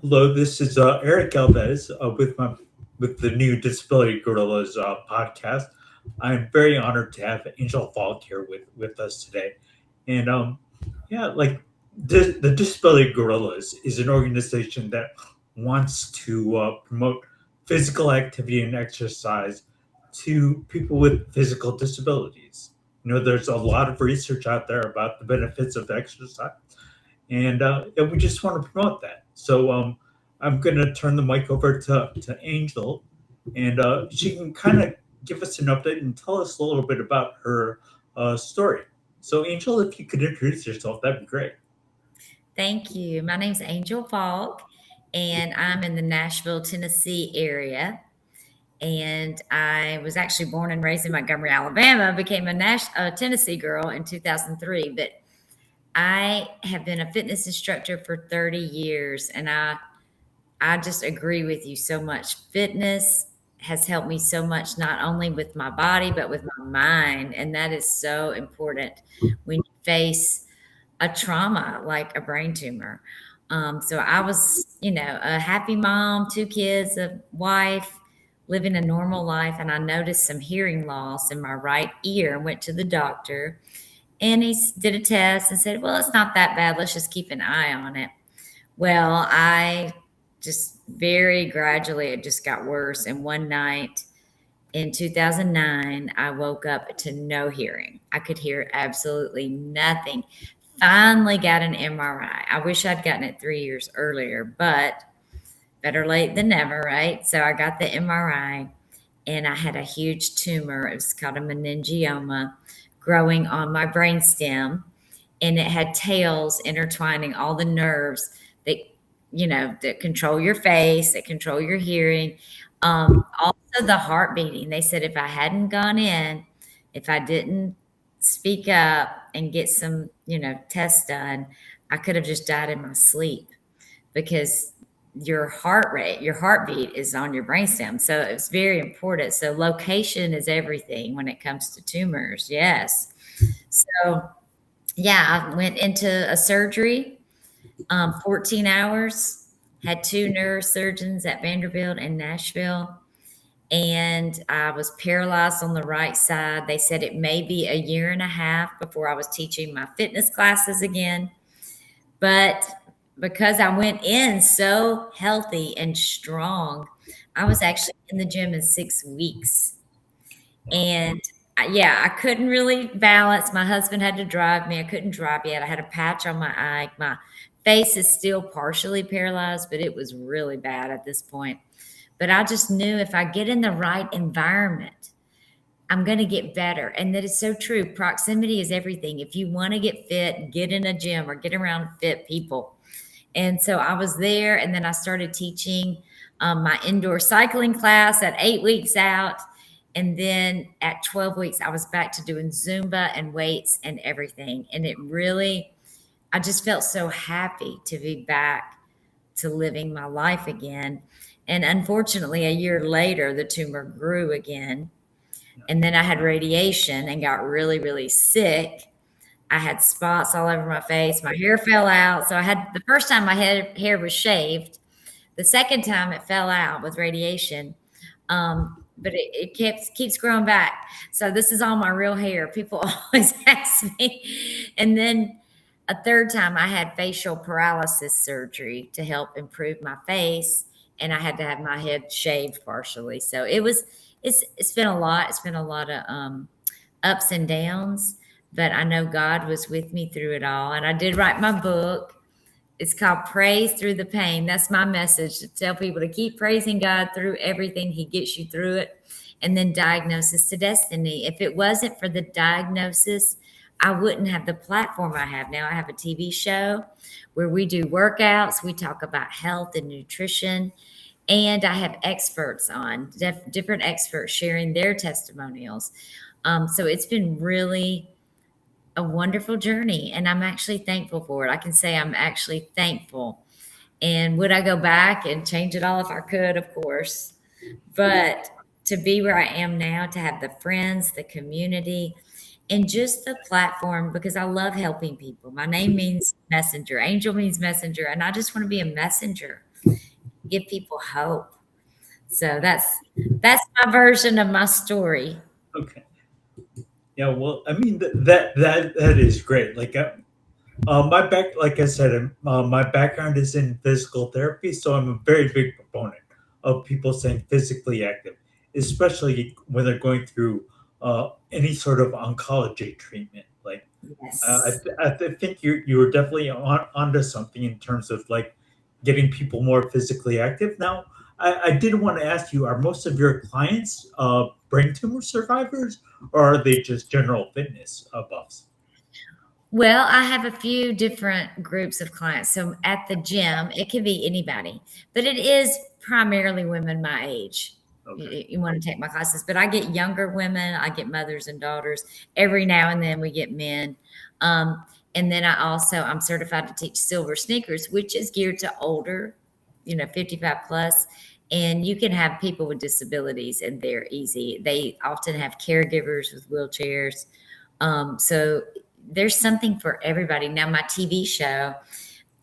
Hello, this is Eric Galvez with the new Disability Guerrillas podcast. I'm very honored to have Angel Faulk here with us today, and yeah, like the Disability Guerrillas is an organization that wants to promote physical activity and exercise to people with physical disabilities. There's a lot of research out there about the benefits of exercise, and we just want to promote that. So I'm going to turn the mic over to Angel, and she can kind of give us an update and tell us a little bit about her story. So, Angel, if you could introduce yourself, that'd be great. Thank you. My name's Angel Faulk, and I'm in the Nashville, Tennessee area. And I was actually born and raised in Montgomery, Alabama, became a Tennessee girl in 2003. But I have been a fitness instructor for 30 years, and I just agree with you so much. Fitness has helped me so much, not only with my body, but with my mind. And that is so important when you face a trauma like a brain tumor. So I was, a happy mom, 2 kids, a wife, living a normal life. And I noticed some hearing loss in my right ear and went to the doctor. And he did a test and said, well, it's not that bad. Let's just keep an eye on it. Well, I just very gradually, it just got worse. And one night in 2009, I woke up to no hearing. I could hear absolutely nothing. Finally got an MRI. I wish I'd gotten it 3 years earlier, but better late than never, right? So I got the MRI and I had a huge tumor. It was called a meningioma growing on my brainstem, and it had tails intertwining all the nerves that, that control your face, that control your hearing. Also the heart beating. They said if I hadn't gone in, if I didn't speak up and get some, tests done, I could have just died in my sleep, because your heart rate, your heartbeat is on your brainstem. So it's very important. So location is everything when it comes to tumors. Yes. So yeah, I went into a surgery, 14 hours, had 2 neurosurgeons at Vanderbilt and Nashville. And I was paralyzed on the right side. They said it may be a year and a half before I was teaching my fitness classes again. But because I went in so healthy and strong, I was actually in the gym in 6 weeks. And yeah, I couldn't really balance. My husband had to drive me. I couldn't drive yet. I had a patch on my eye. My face is still partially paralyzed, but it was really bad at this point. But I just knew if I get in the right environment, I'm going to get better. And that is so true. Proximity is everything. If you want to get fit, get in a gym or get around fit people. And so I was there, and then I started teaching my indoor cycling class at 8 weeks out. And then at 12 weeks, I was back to doing Zumba and weights and everything. And it really, I just felt so happy to be back to living my life again. And unfortunately, a year later, the tumor grew again. And then I had radiation and got really, really sick. I had spots all over my face. My hair fell out. So I had, the first time my hair was shaved. The second time it fell out with radiation. But it keeps growing back. So this is all my real hair. People always ask me. And then a third time I had facial paralysis surgery to help improve my face. And I had to have my head shaved partially. So it's been a lot. It's been a lot of ups and downs, but I know God was with me through it all. And I did write my book. It's called Praise Through the Pain. That's my message, to tell people to keep praising God through everything. He gets you through it. And then Diagnosis to Destiny. If it wasn't for the diagnosis, I wouldn't have the platform I have now. I have a TV show where we do workouts. We talk about health and nutrition. And I have experts on, different experts sharing their testimonials. So it's been really a wonderful journey, and I'm actually thankful for it. I can say I'm actually thankful. And would I go back and change it all if I could? Of course. But to be where I am now, to have the friends, the community, and just the platform, because I love helping people. My name means messenger. Angel means messenger, and I just want to be a messenger, give people hope. So that's my version of my story. Okay. Yeah. Well, I mean that is great. My like I said, my background is in physical therapy, so I'm a very big proponent of people staying physically active, especially when they're going through any sort of oncology treatment. Yes. Think you were definitely onto something in terms of like getting people more physically active. Now, I did want to ask you: are most of your clients brain tumor survivors, or are they just general fitness buffs? Well, I have a few different groups of clients. So at the gym, it can be anybody, but it is primarily women my age. Okay. You want to take my classes, but I get younger women, I get mothers and daughters. Every now and then we get men. Um, and then I'm certified to teach silver sneakers, which is geared to older, 55 plus. And you can have people with disabilities, and they're easy. They often have caregivers with wheelchairs. So there's something for everybody. Now, my TV show,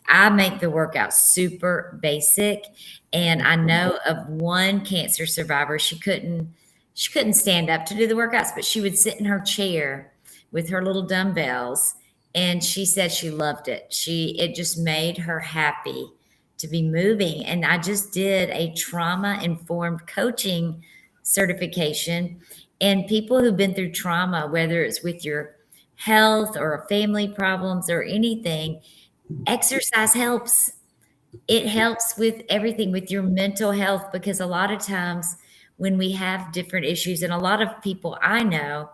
I make the workout super basic, and I know of one cancer survivor. She couldn't stand up to do the workouts, but she would sit in her chair with her little dumbbells, and she said she loved it. It just made her happy to be moving. And I just did a trauma informed coaching certification, and people who've been through trauma, whether it's with your health or family problems or anything, exercise helps. It helps with everything, with your mental health, because a lot of times when we have different issues, and a lot of people I know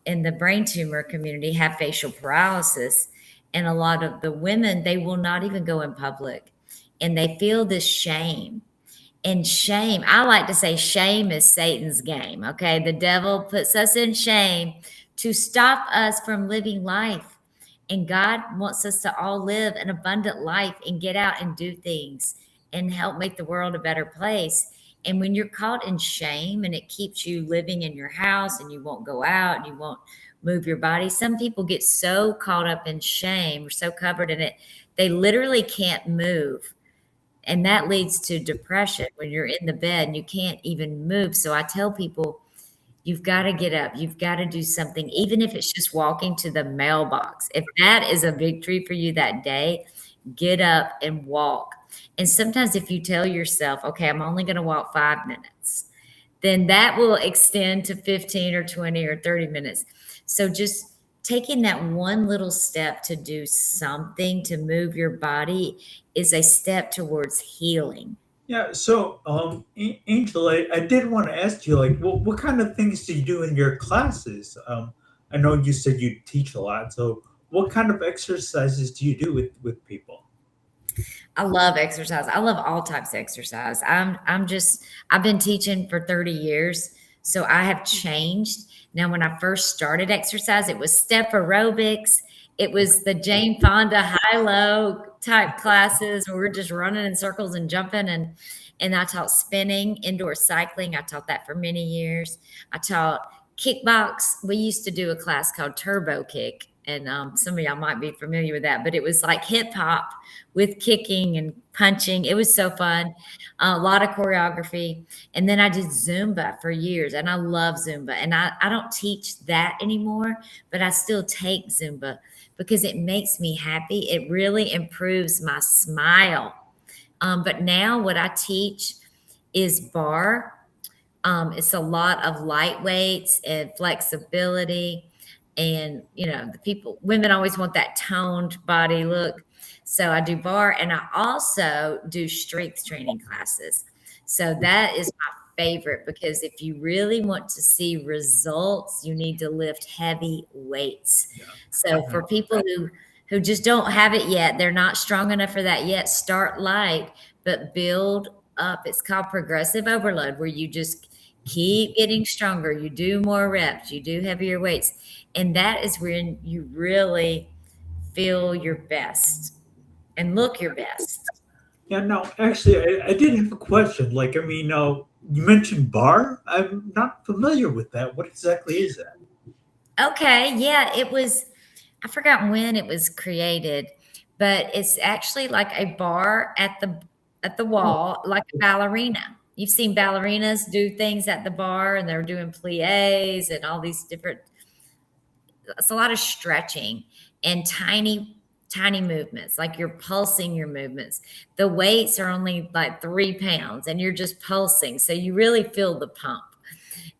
in the brain tumor community have facial paralysis, and a lot of the women, they will not even go in public, and they feel this shame. And shame, I like to say shame is Satan's game. Okay. The devil puts us in shame to stop us from living life. And God wants us to all live an abundant life and get out and do things and help make the world a better place. And when you're caught in shame and it keeps you living in your house and you won't go out and you won't move your body, some people get so caught up in shame or so covered in it, they literally can't move, and that leads to depression when you're in the bed and you can't even move. So I tell people, you've got to get up. You've got to do something, even if it's just walking to the mailbox. If that is a victory for you that day, get up and walk. And sometimes if you tell yourself, okay, I'm only going to walk 5 minutes, then that will extend to 15 or 20 or 30 minutes. So just taking that one little step to do something to move your body is a step towards healing. Yeah, so Angel, I did want to ask you, like, what kind of things do you do in your classes? I know you said you teach a lot, so what kind of exercises do you do with people? I love exercise. I love all types of exercise. I've been teaching for 30 years, so I have changed. Now, when I first started exercise, it was step aerobics. It was the Jane Fonda high-low type classes where we're just running in circles and jumping, and I taught spinning, indoor cycling. I taught that for many years. I taught kickbox. We used to do a class called Turbo Kick, and some of y'all might be familiar with that, but it was like hip hop with kicking and punching. It was so fun. A lot of choreography. And then I did Zumba for years, and I love Zumba. And I don't teach that anymore, but I still take Zumba because it makes me happy. It really improves my smile. But now what I teach is bar. It's a lot of light weights and flexibility. And, the women always want that toned body look. So I do bar, and I also do strength training classes. So that is my favorite, because if you really want to see results, you need to lift heavy weights. Yeah. So for people who just don't have it yet, they're not strong enough for that yet, start light, but build up. It's called progressive overload, where you just keep getting stronger. You do more reps, you do heavier weights. And that is when you really feel your best and look your best. Yeah, no, actually, I did have a question. Like, I mean, you mentioned bar. I'm not familiar with that. What exactly is that? Okay, yeah, it was, I forgot when it was created, but it's actually like a bar at the Oh, wall, like a ballerina. You've seen ballerinas do things at the bar, and they're doing plies and all these different, it's a lot of stretching and tiny movements, like you're pulsing your movements. The weights are only like 3 pounds and you're just pulsing, so you really feel the pump,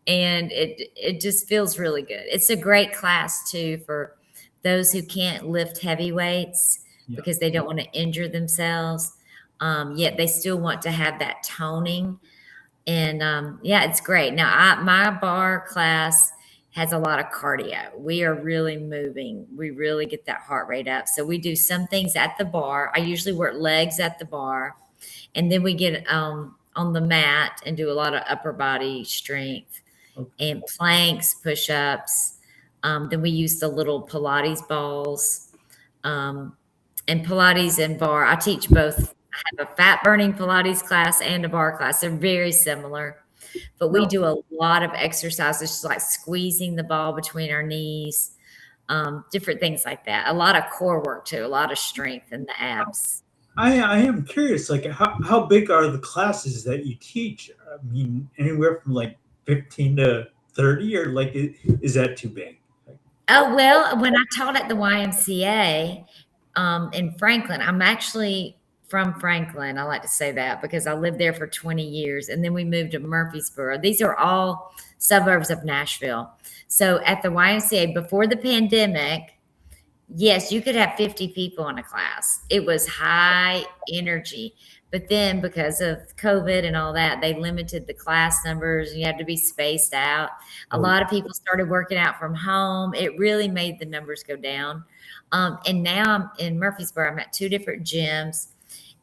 and it just feels really good. It's a great class too for those who can't lift heavy weights yeah. because they don't want to injure themselves, yet they still want to have that toning. And yeah, it's great. Now, my bar class has a lot of cardio. We are really moving. We really get that heart rate up. So we do some things at the bar. I usually work legs at the bar, and then we get on the mat and do a lot of upper body strength Okay. and planks, push ups. Then we use the little Pilates balls. Um, and Pilates and bar, I teach both. I have a fat burning Pilates class and a bar class. They're very similar, but we No, do a lot of exercises, just like squeezing the ball between our knees, different things like that. A lot of core work too, a lot of strength in the abs. I am curious. Like, how big are the classes that you teach? I mean, anywhere from like 15 to 30, or like, is that too big? Like, Oh, well, when I taught at the YMCA in Franklin, I'm actually from Franklin. I like to say that because I lived there for 20 years, and then we moved to Murfreesboro. These are all suburbs of Nashville. So at the YMCA before the pandemic, yes, you could have 50 people in a class. It was high energy. But then because of COVID and all that, they limited the class numbers. You had to be spaced out. A oh, lot of people started working out from home. It really made the numbers go down. And now I'm in Murfreesboro. I'm at two different gyms.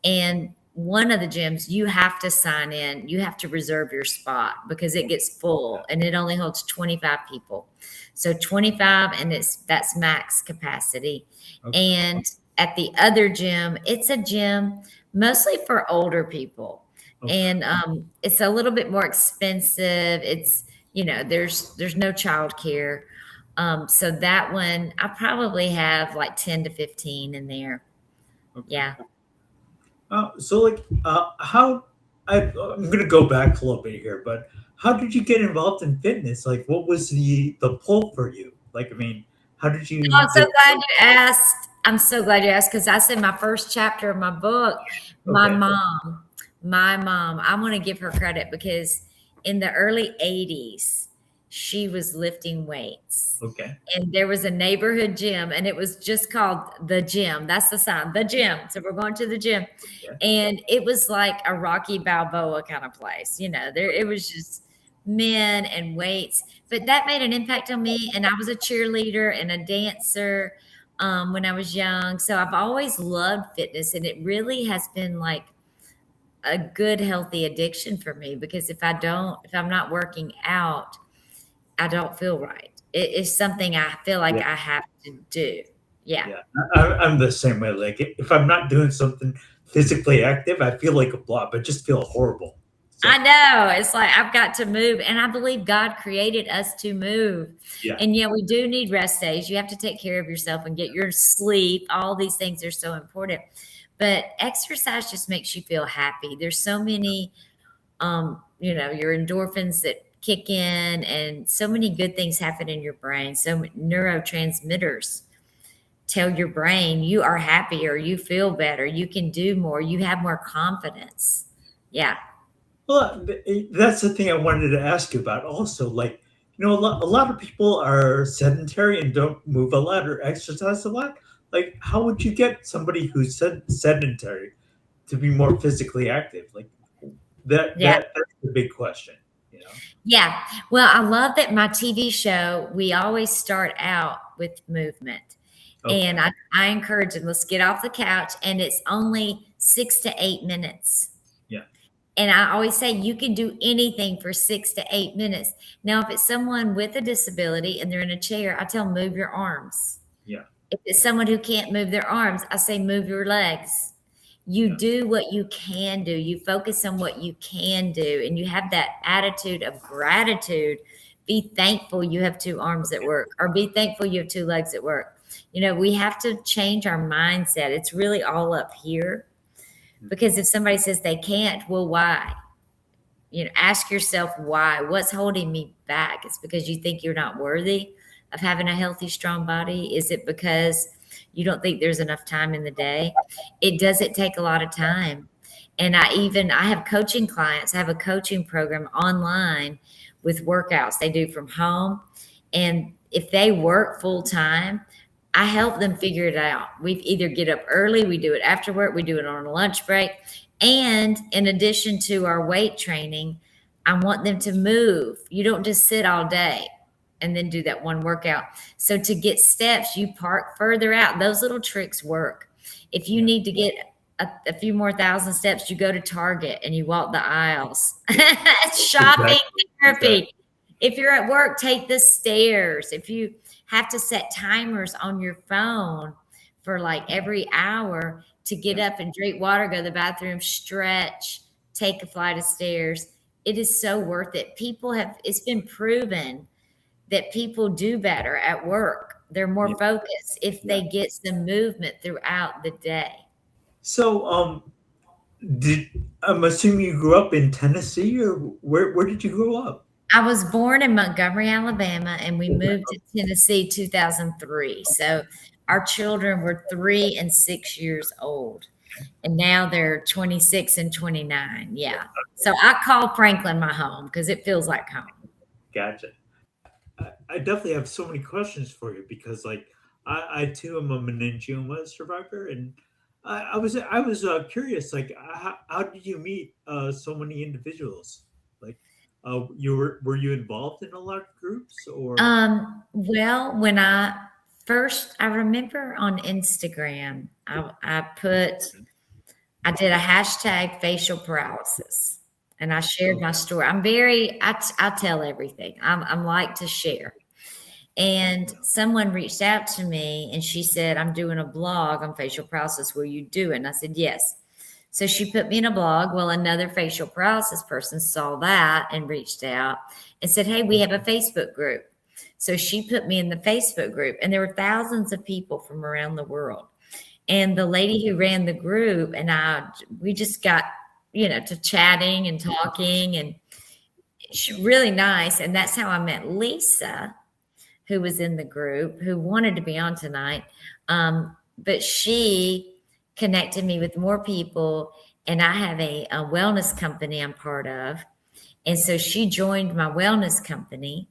And one of the gyms, you have to sign in. You have to reserve your spot because it gets full and it only holds 25 people. So 25, and that's max capacity. okay, And at the other gym, it's a gym mostly for older people. okay. And it's a little bit more expensive. It's, there's no childcare. So that one, I probably have like 10 to 15 in there. Okay. Yeah. So like, how I'm gonna go back a little bit here, but how did you get involved in fitness? Like, what was the pull for you? Like, I mean, how did Oh, you I'm so get? glad you asked. I'm so glad you asked because I said my first chapter of my book, my Okay, mom, my mom, I want to give her credit because in the early 80s, she was lifting weights. okay, And there was a neighborhood gym, and it was just called the gym. That's the sign, the gym. So we're going to the gym. okay. And it was like a Rocky Balboa kind of place. There it was just men and weights. But that made an impact on me. And I was a cheerleader and a dancer when I was young. So I've always loved fitness. And it really has been like a good, healthy addiction for me because if I'm not working out, I don't feel right. It is something I feel like Yeah, I have to do. Yeah. yeah. I'm the same way. Like, if I'm not doing something physically active, I feel like a blob. I just feel horrible. I So know. It's like I've got to move. And I believe God created us to move. yeah, And yeah, we do need rest days. You have to take care of yourself and get your sleep. All these things are so important. But exercise just makes you feel happy. There's so many your endorphins that kick in and so many good things happen in your brain. So neurotransmitters tell your brain you are happier, you feel better, you can do more, you have more confidence. Yeah. well, that's the thing I wanted to ask you about. Also, like, a lot of people are sedentary and don't move a lot or exercise a lot. Like, how would you get somebody who's sedentary to be more physically active? Like, Yeah. that's the big question. You know? Yeah. Well, I love that my TV show, we always start out with movement. Okay. And I encourage them, let's get off the couch. And it's only 6 to 8 minutes. Yeah. And I always say you can do anything for 6 to 8 minutes. Now, if it's someone with a disability and they're in a chair, I tell them move your arms. Yeah. If it's someone who can't move their arms, I say move your legs. You Yeah. do what you can do. You focus on what you can do, and you have that attitude of gratitude. Be thankful you have two arms at work, or be thankful you have two legs at work. We have to change our mindset. It's really all up here, because if somebody says they can't, well, why? Ask yourself why. What's holding me back? It's because you think you're not worthy of having a healthy, strong body? Is it because you don't think there's enough time in the day? It doesn't take a lot of time. And I have coaching clients. I have a coaching program online with workouts they do from home. And if they work full time, I help them figure it out. We either get up early, we do it after work, we do it on a lunch break. And in addition to our weight training, I want them to move. You don't just sit all day and then do that one workout. So to get steps, you park further out. Those little tricks work. If you need to get a few more thousand steps, you go to Target and you walk the aisles. It's shopping therapy. Exactly. If you're at work, take the stairs. If you have to set timers on your phone for like every hour to get up and drink water, go to the bathroom, stretch, take a flight of stairs, it is so worth it. It's been proven that people do better at work. They're more Yeah. focused if Yeah. they get some movement throughout the day. So, I'm assuming you grew up in Tennessee, or where did you grow up? I was born in Montgomery, Alabama, and we moved to Tennessee 2003. So our children were 3 and 6 years old, and now they're 26 and 29. Yeah. So I call Franklin my home because it feels like home. Gotcha. I definitely have so many questions for you because, like, I too am a meningioma survivor, and I was curious, like, how did you meet so many individuals? Like, were you involved in a lot of groups, or? Well, I remember on Instagram, I did a hashtag facial paralysis, and I shared my story. I tell everything. I'm like to share. And someone reached out to me and she said, I'm doing a blog on facial paralysis. Will you do it? And I said, yes. So she put me in a blog. Well, another facial paralysis person saw that and reached out and said, hey, we have a Facebook group. So she put me in the Facebook group, and there were thousands of people from around the world. And the lady who ran the group and we just got, to chatting and talking, and she's really nice. And that's how I met Lisa, who was in the group, who wanted to be on tonight. But she connected me with more people, and I have a wellness company I'm part of. And so she joined my wellness company.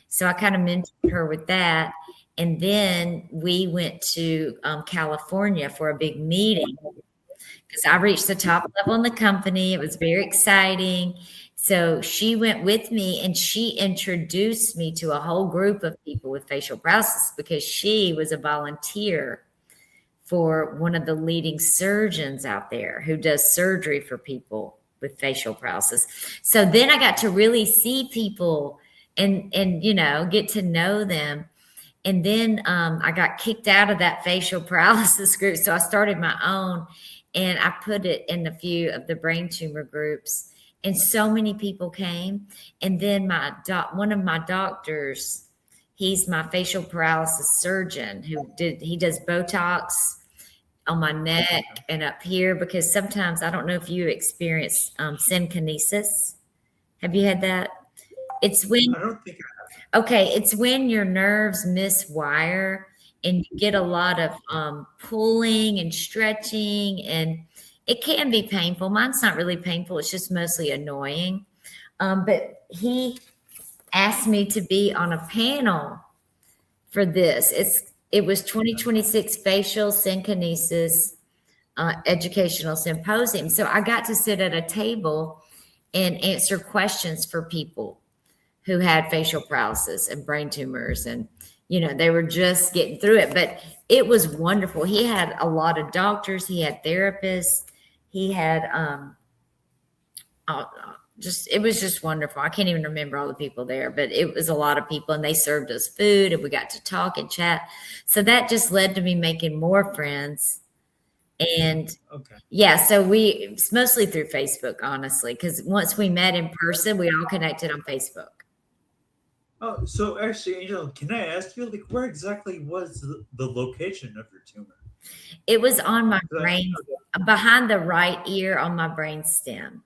So I kind of mentored her with that. And then we went to California for a big meeting because I reached the top level in the company. It was very exciting. So she went with me and she introduced me to a whole group of people with facial paralysis because she was a volunteer for one of the leading surgeons out there who does surgery for people with facial paralysis. So then I got to really see people and get to know them. And then I got kicked out of that facial paralysis group. So I started my own, and I put it in a few of the brain tumor groups. And so many people came. And then one of my doctors, he's my facial paralysis surgeon he does Botox on my neck and up here, because sometimes, I don't know if you experience synkinesis. Have you had that? It's when, I don't think okay, it's when your nerves miswire and you get a lot of pulling and stretching, and it can be painful. Mine's not really painful. It's just mostly annoying. But he asked me to be on a panel for this. It was 2026 Facial Synkinesis Educational Symposium. So I got to sit at a table and answer questions for people who had facial paralysis and brain tumors, and they were just getting through it. But it was wonderful. He had a lot of doctors, he had therapists, he had it was just wonderful. I can't even remember all the people there, but it was a lot of people, and they served us food, and we got to talk and chat. So that just led to me making more friends. And Okay. yeah, so it's mostly through Facebook, honestly, because once we met in person, we all connected on Facebook. Oh, so actually, Angel, can I ask you, like, where exactly was the location of your tumor? It was on my 'Cause brain, behind the right ear on my brain stem.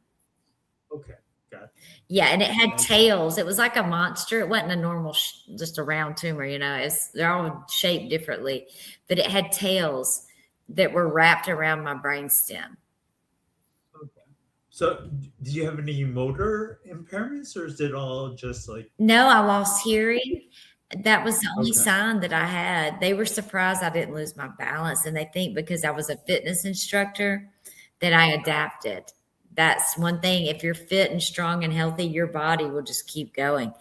okay, got it. Yeah, and it had Nice. tails. It was like a monster. It wasn't a normal, just a round tumor. They're all shaped differently, but it had tails that were wrapped around my brain stem. Okay. So, do you have any motor impairments, or is it all just like? No, I lost hearing. That was the only Okay. sign that I had. They were surprised I didn't lose my balance, and they think because I was a fitness instructor that I adapted. That's one thing. If you're fit and strong and healthy, your body will just keep going.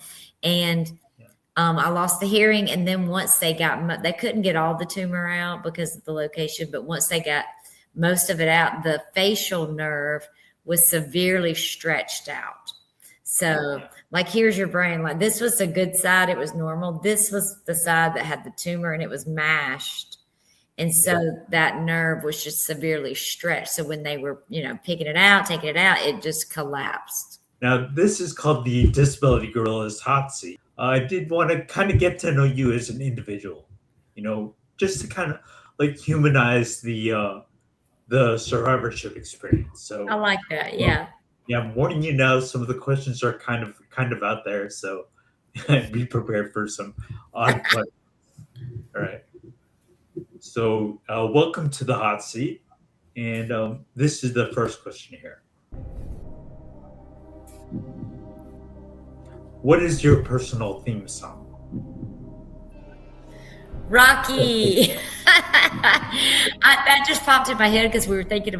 And Yeah. I lost the hearing, and then once they couldn't get all the tumor out because of the location, but once they got most of it out, the facial nerve was severely stretched out. So, like, here's your brain. Like, this was the good side. It was normal. This was the side that had the tumor, and it was mashed. And so that nerve was just severely stretched. So when they were, picking it out, taking it out, it just collapsed. Now, this is called the Disability Guerrillas HotSeat. I did want to kind of get to know you as an individual, just to kind of like humanize the survivorship experience. So I like that. Yeah. Yeah, I'm warning you now. Some of the questions are kind of out there, so be prepared for some odd questions. All right. So, welcome to the hot seat, and this is the first question here. What is your personal theme song? Rocky. That just popped in my head because we were talking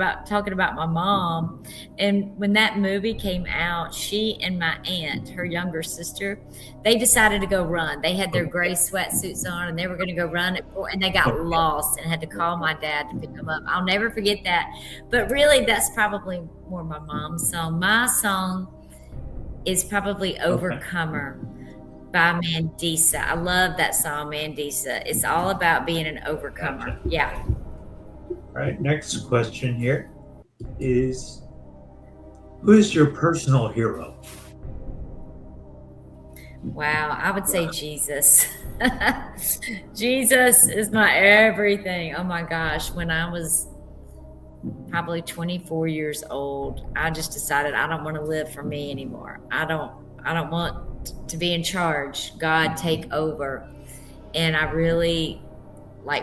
about my mom. And when that movie came out, she and my aunt, her younger sister, they decided to go run. They had their gray sweatsuits on and they were going to go run, and they got lost and had to call my dad to pick them up. I'll never forget that. But really, that's probably more my mom's song. My song is probably Overcomer by Mandisa. I love that song, Mandisa. It's all about being an overcomer. Gotcha. Yeah. All right, next question here is, who is your personal hero? Wow, I would say Jesus. Jesus is my everything. Oh my gosh, when I was probably 24 years old, I just decided I don't want to live for me anymore. I don't want to be in charge. God, take over. And I really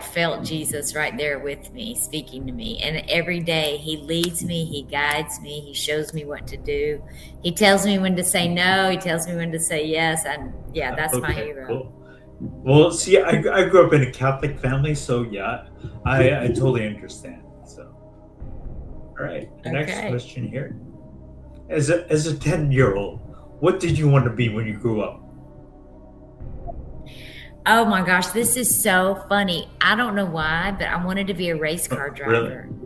felt Jesus right there with me, speaking to me. And every day he leads me, he guides me, he shows me what to do. He tells me when to say no, he tells me when to say yes. And yeah, that's my hero. Cool. Well, see, I grew up in a Catholic family, so yeah, I totally understand. So, all right, the next question here. As a 10-year-old, what did you want to be when you grew up? Oh my gosh, this is so funny. I don't know why, but I wanted to be a race car driver. Really?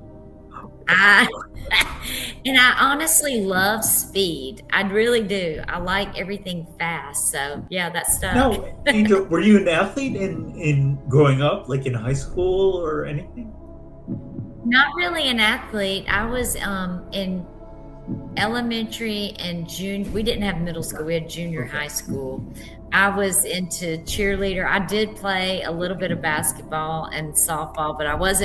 And I honestly love speed. I really do. I like everything fast. So yeah, that stuck. No, Angel, were you an athlete in growing up, like in high school or anything? Not really an athlete. I was in elementary and junior. We didn't have middle school. We had junior high school. I was into cheerleader. I did play a little bit of basketball and softball, but I was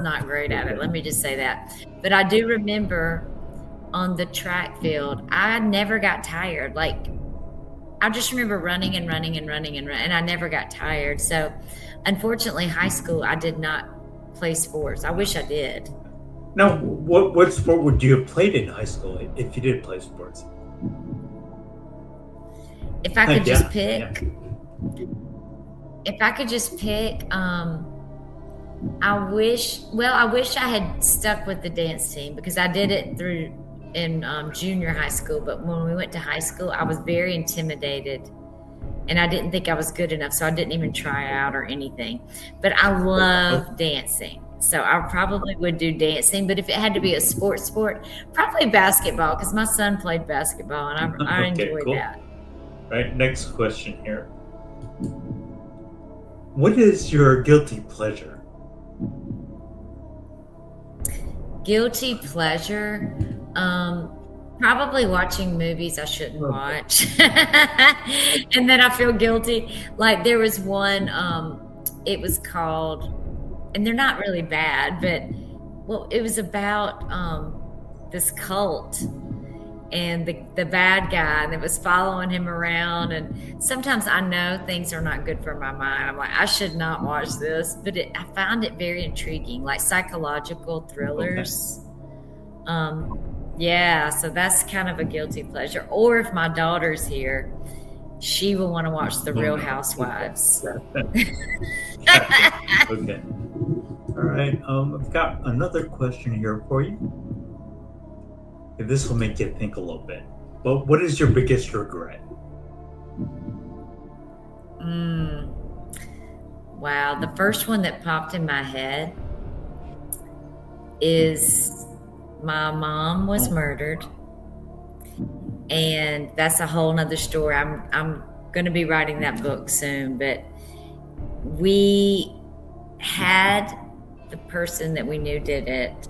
not great at it. Let me just say that. But I do remember on the track field, I never got tired. Like, I just remember running and running and running and running, and I never got tired. So unfortunately, high school, I did not play sports. I wish I did. Now, what sport would you have played in high school if you did play sports? If I could just pick, I wish I had stuck with the dance team because I did it in junior high school. But when we went to high school, I was very intimidated and I didn't think I was good enough. So I didn't even try out or anything, but I love dancing. So I probably would do dancing, but if it had to be a sport, probably basketball because my son played basketball and I Okay, enjoy cool. that. Right, next question here. What is your guilty pleasure? Guilty pleasure, probably watching movies I shouldn't watch, and then I feel guilty. Like there was one, it was called, and they're not really bad, but well, it was about this cult and the bad guy that was following him around. And sometimes I know things are not good for my mind. I'm like, I should not watch this, but I find it very intriguing, like psychological thrillers. Yeah, so that's kind of a guilty pleasure. Or if my daughter's here, she will want to watch The Real Housewives. Okay. All right. I've got another question here for you. This will make you think a little bit. But what is your biggest regret? Wow, the first one that popped in my head is my mom was murdered, and that's a whole nother story. I'm going to be writing that book soon, but we had the person that we knew did it.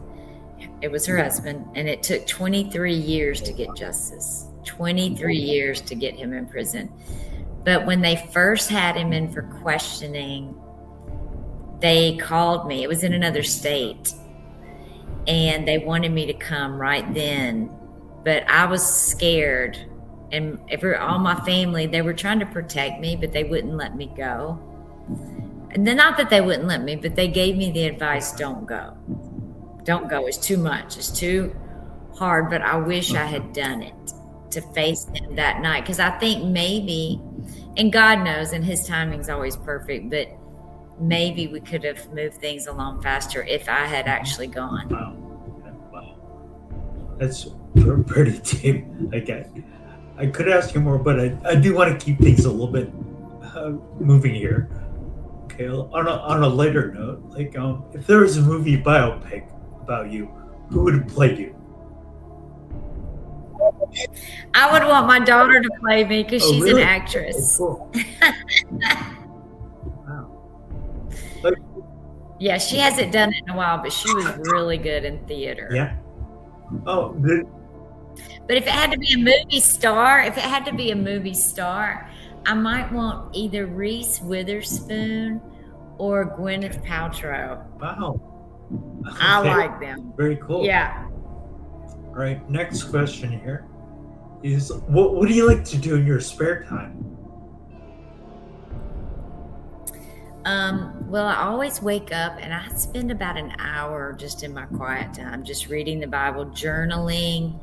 It was her husband, and it took 23 years to get justice. 23 years to get him in prison. But when they first had him in for questioning, they called me. It was in another state, and they wanted me to come right then. But I was scared, and all my family, they were trying to protect me, but they wouldn't let me go. And then, not that they wouldn't let me, but they gave me the advice, don't go. Don't go. It's too much. It's too hard. But I wish I had done it to face him that night. Because I think maybe, and God knows, and his timing's always perfect, but maybe we could have moved things along faster if I had actually gone. Wow. That's pretty deep. Okay. I could ask you more, but I do want to keep things a little bit moving here. Okay. On a lighter note, like if there was a movie biopic about you, who would play you? I would want my daughter to play me because she's really? an actress. Oh, cool. Wow. Yeah, she hasn't done it in a while, but she was really good in theater. Yeah. Oh. But if it had to be a movie star, I might want either Reese Witherspoon or Gwyneth Paltrow. Wow. Okay. I like them. Very cool. Yeah. All right. Next question here is what do you like to do in your spare time? Well, I always wake up and I spend about an hour just in my quiet time, just reading the Bible, journaling,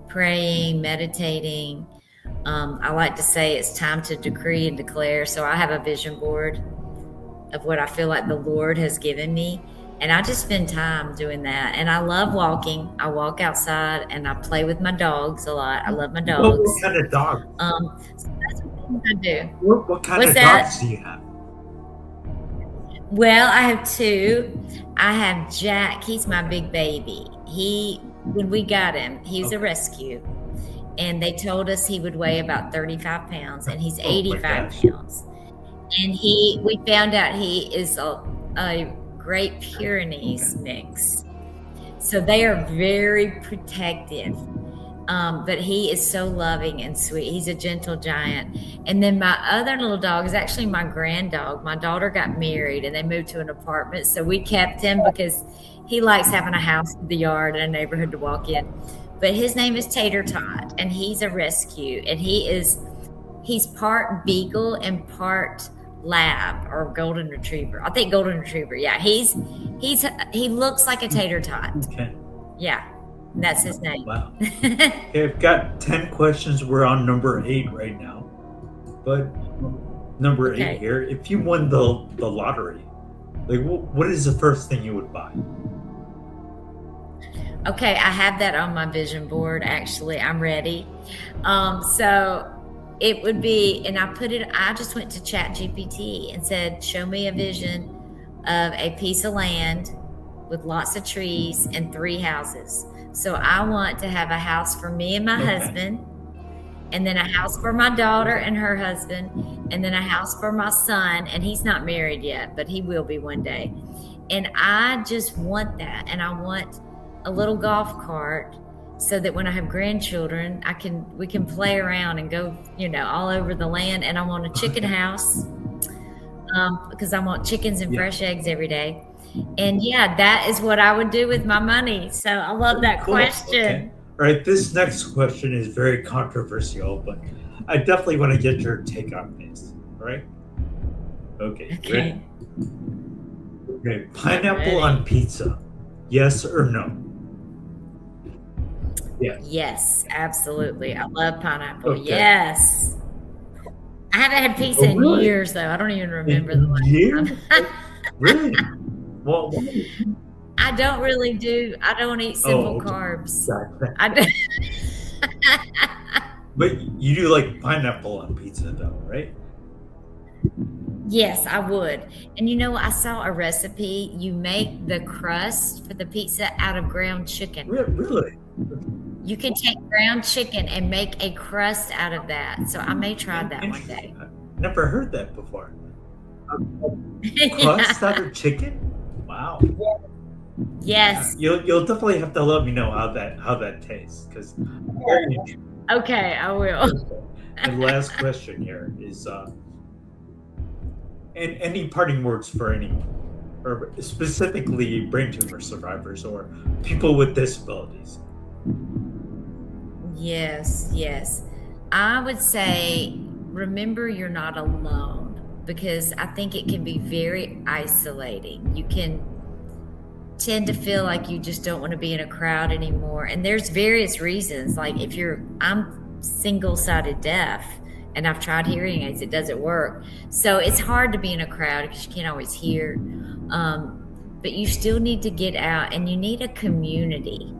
praying, meditating. I like to say it's time to decree and declare. So I have a vision board of what I feel like the Lord has given me. And I just spend time doing that. And I love walking. I walk outside and I play with my dogs a lot. I love my dogs. What kind of dog? So that's what I do. What kind of dogs do you have? Well, I have two. I have Jack. He's my big baby. When we got him, he was a rescue. And they told us he would weigh about 35 pounds, and he's 85 pounds. And we found out he is a Great Pyrenees mix. So they are very protective. But he is so loving and sweet. He's a gentle giant. And then my other little dog is actually my grand dog. My daughter got married and they moved to an apartment. So we kept him because he likes having a house in the yard and a neighborhood to walk in. But his name is Tater Tot, and he's a rescue. And he's part beagle and part lab or golden retriever. I think golden retriever. Yeah, he looks like a tater tot. Okay. Yeah, that's his name. Wow. Okay, I've got 10 questions. We're on number 8 right now. But number 8 here, if you won the lottery, like what is the first thing you would buy? Okay, I have that on my vision board. Actually, I'm ready. So it would be, and I just went to ChatGPT and said, show me a vision of a piece of land with lots of trees and 3 houses. So I want to have a house for me and my Okay. husband, and then a house for my daughter Okay. and her husband, and then a house for my son. And he's not married yet, but he will be one day. And I just want that. And I want a little golf cart so that when I have grandchildren, we can play around and go, all over the land. And I want a chicken Okay. house, because I want chickens and Yeah. fresh eggs every day. And yeah, that is what I would do with my money. So I love Very that cool. Okay. question. All right. This next question is very controversial, but I definitely want to get your take on this. All right. Okay. You ready? Okay, Okay. I'm Pineapple on ready. pizza. Yes or no? Yeah. Yes, absolutely. I love pineapple. Okay. Yes. I haven't had pizza Oh, in really? years, though. I don't even remember the In last years? time. Really? Well, I don't eat simple oh, okay. carbs. Gotcha. I do. But you do like pineapple on pizza, though, right? Yes, I would. And I saw a recipe. You make the crust for the pizza out of ground chicken. Really? You can take ground chicken and make a crust out of that. So I may try that one Interesting. day. I've never heard that before. Crust out Yeah. of chicken? Wow. Yeah, Yes. you'll definitely have to let me know how that tastes because very interesting. Okay, I will. And last question here is and any parting words for any or specifically brain tumor survivors or people with disabilities. Yes, yes. I would say remember you're not alone, because I think it can be very isolating. You can tend to feel like you just don't want to be in a crowd anymore. And there's various reasons. Like I'm single-sided deaf and I've tried hearing aids, it doesn't work. So it's hard to be in a crowd because you can't always hear. But you still need to get out, and you need a community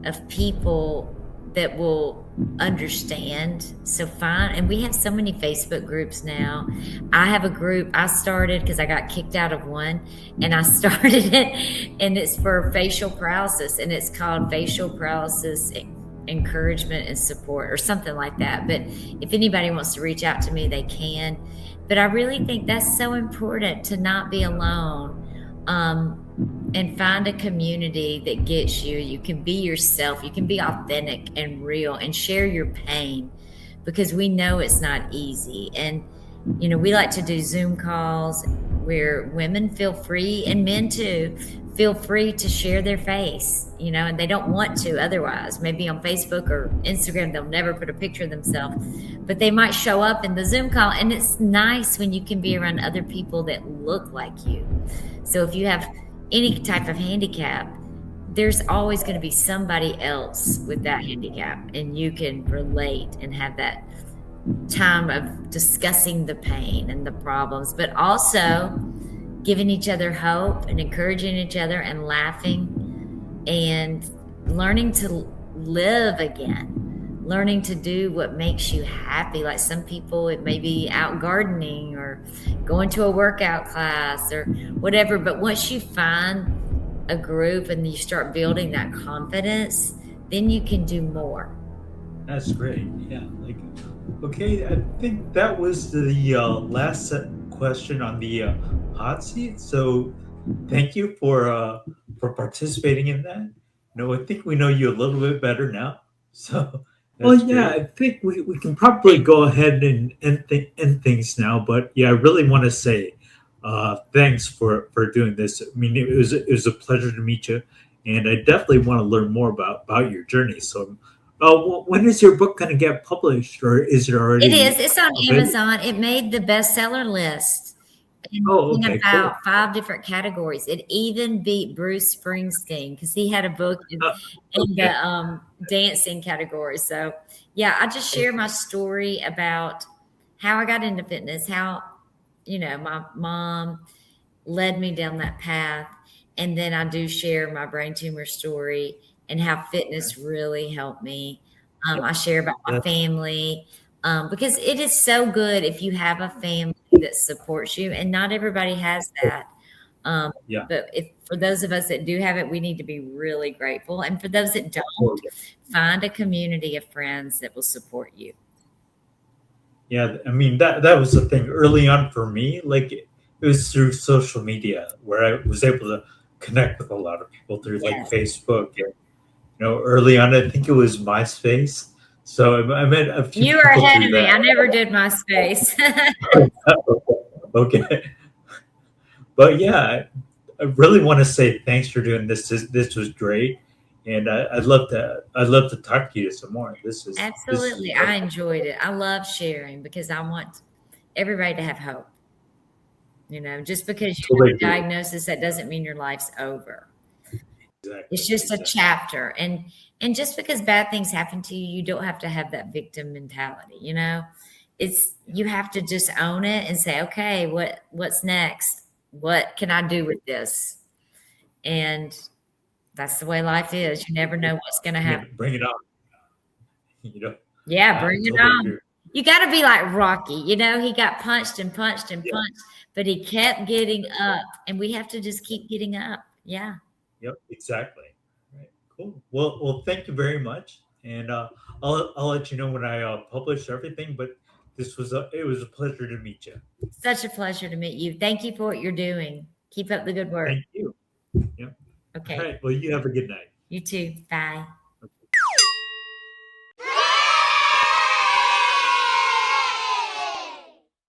of people that will understand. So fine. And we have so many Facebook groups now. I have a group I started because I got kicked out of one, and I started it, and it's for facial paralysis, and it's called Facial Paralysis Encouragement and Support or something like that. But if anybody wants to reach out to me, they can. But I really think that's so important, to not be alone. And find a community that gets you. You can be yourself, you can be authentic and real and share your pain, because we know it's not easy. And, we like to do Zoom calls where women feel free, and men too, feel free to share their face, and they don't want to otherwise. Maybe on Facebook or Instagram, they'll never put a picture of themselves, but they might show up in the Zoom call. And it's nice when you can be around other people that look like you. So if you have any type of handicap, there's always going to be somebody else with that handicap, and you can relate and have that time of discussing the pain and the problems, but also giving each other hope and encouraging each other and laughing and learning to live again, learning to do what makes you happy. Like some people, it may be out gardening or going to a workout class or whatever. But once you find a group and you start building that confidence, then you can do more. That's great. Yeah. Okay, I think that was the last question on the hot seat. So, thank you for participating in that. No, I think we know you a little bit better now. So well, that's yeah, great. I think we can probably Thank go ahead and end things now. But yeah, I really want to say thanks for doing this. I mean, it was a pleasure to meet you, and I definitely want to learn more about your journey. So when is your book going to get published, or is it It is. already It's on available? Amazon. It made the bestseller list Oh, in okay, about cool. 5 different categories. It even beat Bruce Springsteen because he had a book in the Okay, dancing category. So, yeah, I just share my okay, story about how I got into fitness, how, my mom led me down that path. And then I do share my brain tumor story and how okay. fitness really helped me. I share about my That's family, because it is so good if you have a family that supports you, and not everybody has that. Um, Yeah. but if for those of us that do have it, we need to be really grateful. And for those that don't, Oh, find a community of friends that will support you. yeah. I mean, that was the thing early on for me. Like it was through social media where I was able to connect with a lot of people through like Yes. Facebook. And early on, I think it was MySpace. So I met a few You are people ahead through of me. I that. never did MySpace. Okay. But yeah, I really want to say thanks for doing this. This was great, and I'd love to talk to you some more. This is Absolutely. I wonderful. enjoyed it. I love sharing because I want everybody to have hope. Just because you Totally have a agree. diagnosis, that doesn't mean your life's over. Exactly. It's just a Exactly. chapter. And just because bad things happen to you, you don't have to have that victim mentality. It's you have to just own it and say, okay, what's next? What can I do with this? And that's the way life is. You never know what's gonna happen. Bring it on. You know, Yeah, I bring it totally on. agree. You gotta be like Rocky, he got punched and punched and Yeah. punched, but he kept getting up, and we have to just keep getting up. Yeah. Yep. Exactly. Right. Cool. Well. Thank you very much, and I'll let you know when I publish everything. But it was a pleasure to meet you. Such a pleasure to meet you. Thank you for what you're doing. Keep up the good work. Thank you. Yep. All Okay. right. Well, you have a good night. You too. Bye.